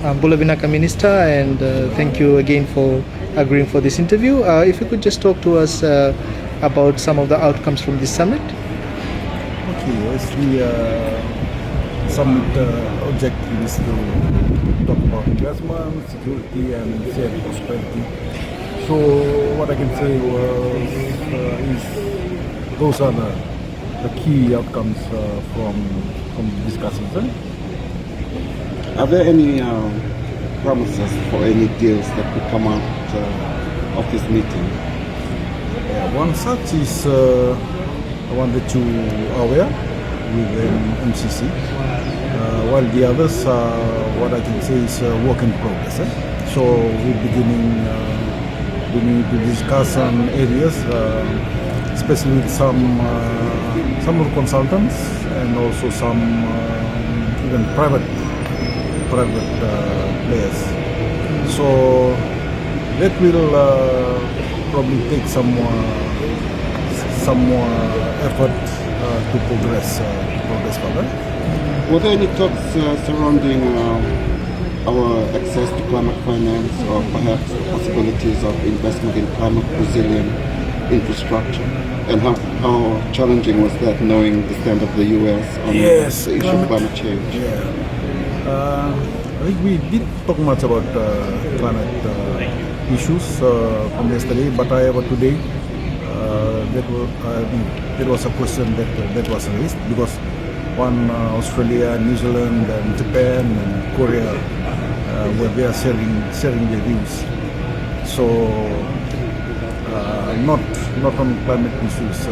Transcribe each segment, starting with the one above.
Bulabinaka Minister, and thank you again for agreeing for this interview. If you could just talk to us about some of the outcomes from this summit. Okay, obviously, summit objective is to talk about investment, security, and shared prosperity. So what I can say is those are the key outcomes from the discussions. Are there any promises for any deals that could come out of this meeting? One such is I want that you are aware with MCC, while the others what I can say is work in progress. So we're beginning to discuss some areas, especially with some of the consultants and also some even private players. So that will probably take some more effort to progress further. Were there any talks surrounding our access to climate finance, or perhaps the possibilities of investment in climate resilient infrastructure? And how challenging was that, knowing the stand of the US on the issue of climate change? I think we did talk much about climate issues from yesterday, but however today there was a question that was raised, because Australia, New Zealand, and Japan and Korea were there sharing their views. So not on climate issues,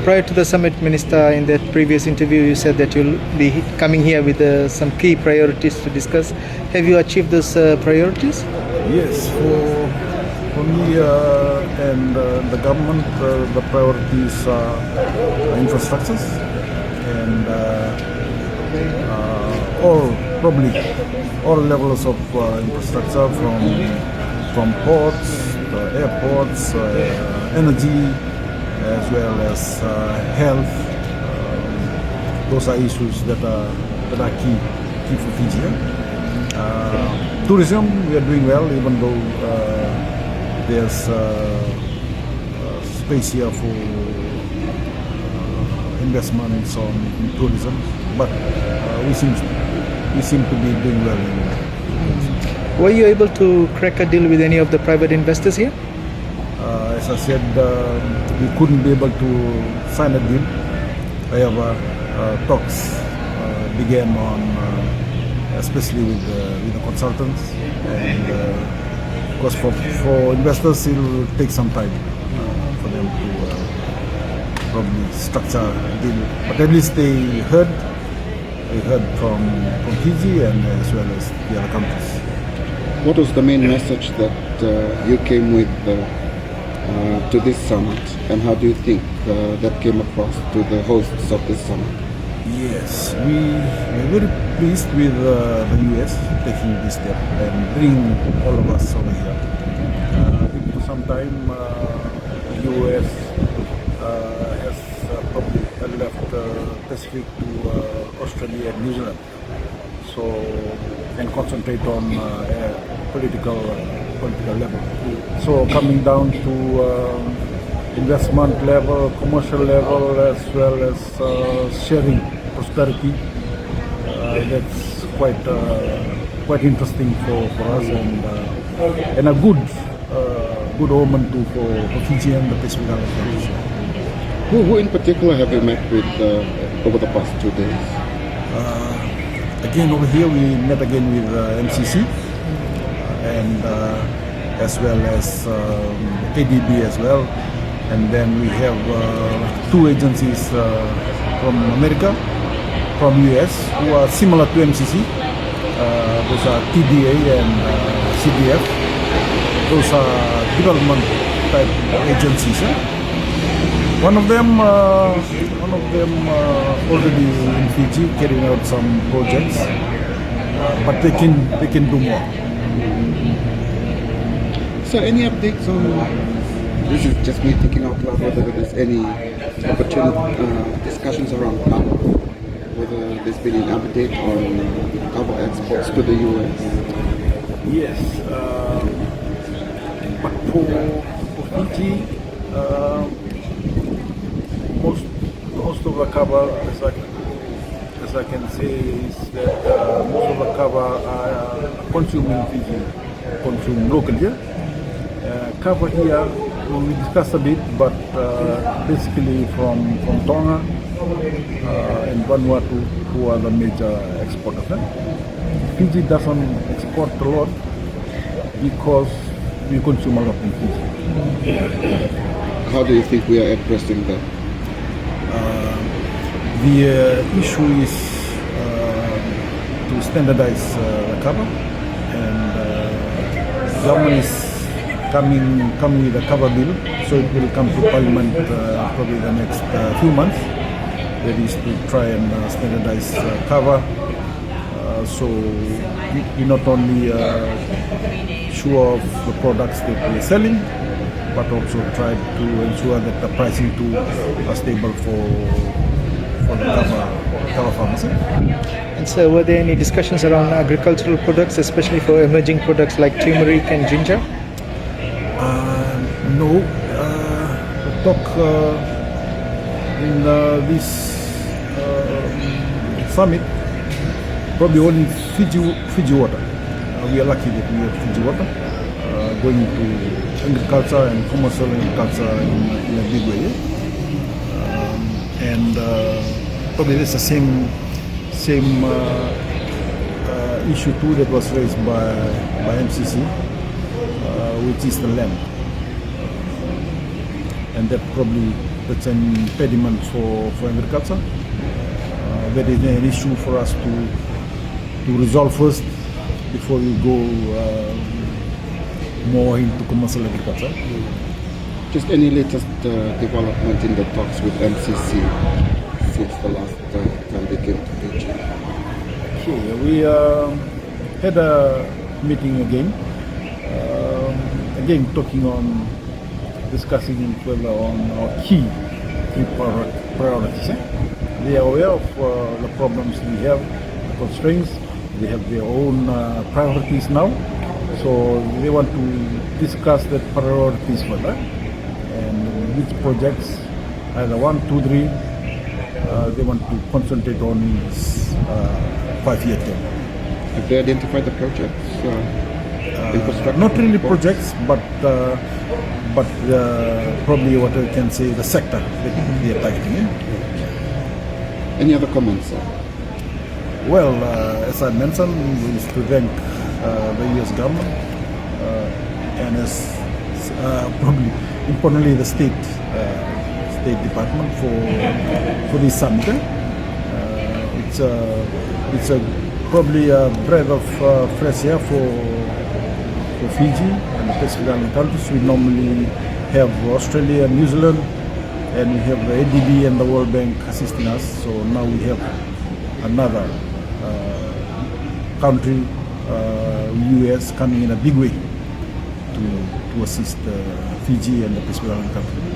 Prior to the summit, Minister, in that previous interview, you said that you'll be coming here with some key priorities to discuss. Have you achieved those priorities? Yes, for me and the government, the priorities are infrastructures and all levels of infrastructure, from ports, airports, energy, as well as health. Those are issues that are key for Fiji. Tourism, we are doing well, even though there's space here for investments on tourism, but we seem to be doing well. Were you able to crack a deal with any of the private investors here? As I said, we couldn't be able to sign a deal. However, talks began on, especially with the consultants, and of course for investors it will take some time for them to probably structure a deal. But at least they heard from Fiji and as well as the other countries. What was the main message that you came with to this summit, and how do you think that came across to the hosts of this summit? Yes, we are very pleased with the US taking this step and bringing all of us over here. I think for some time the US has probably left Pacific to Australia and New Zealand, and concentrate on political level. So coming down to investment level, commercial level, as well as sharing prosperity, that's quite interesting for us, and a good omen too for Fiji and the Pacific Islands. Who in particular have you met with over the past 2 days? Again, over here we met again with MCC and as well as ADB as well, and then we have 2 agencies from America, from US, who are similar to MCC. Those are TDA and CDF. Those are development type agencies. One of them already in Fiji carrying out some projects, but they can do more. So any updates on, this is just me thinking out loud, whether there's any opportunity discussions around power, whether there's been an update on our exports to the US? Yes, but for Fiji, most of the cover, as I can say, is that most of the cover are consumed in Fiji, consumed locally. Cover here, we discussed a bit, but basically from Tonga and Vanuatu, who are the major exporters. Fiji doesn't export a lot because we consume a lot in Fiji. How do you think we are addressing that? The issue is to standardize the cover, and government is coming with a cover bill, so it will come to Parliament probably the next few months. That is to try and standardize cover, so we not only sure of the products that we're selling, but also try to ensure that the pricing too are stable for the cover farmers. And so, were there any discussions around agricultural products, especially for emerging products like turmeric and ginger? No, talk in this summit, probably only Fiji water. We are lucky that we have Fiji water going to agriculture and commercial agriculture in a big way. And probably that's the same issue too that was raised by MCC, which is the land. And that's an impediment for agriculture. That is an issue for us to resolve first before we go more into commercial agriculture. Just any latest development in the talks with MCC since the last time they came to Fiji? Sure, we had a meeting again talking on discussing further on our key priorities. They are aware of the problems we have, the constraints. They have their own priorities now, so they want to discuss the priorities further and which projects, either 1, 2, 3, they want to concentrate on this 5-year term. Have they identified the projects? Infrastructure? Not really projects, but probably what I can say, the sector that they are targeting. Any other comments, sir? Well, as I mentioned, we is to thank the U.S. government and as probably importantly the State Department for this summit. It's probably a breath of fresh air for Fiji and the Pacific Island countries. We normally have Australia and New Zealand, and we have the ADB and the World Bank assisting us. So now we have another country, US, coming in a big way to assist Fiji and the Pacific Island countries.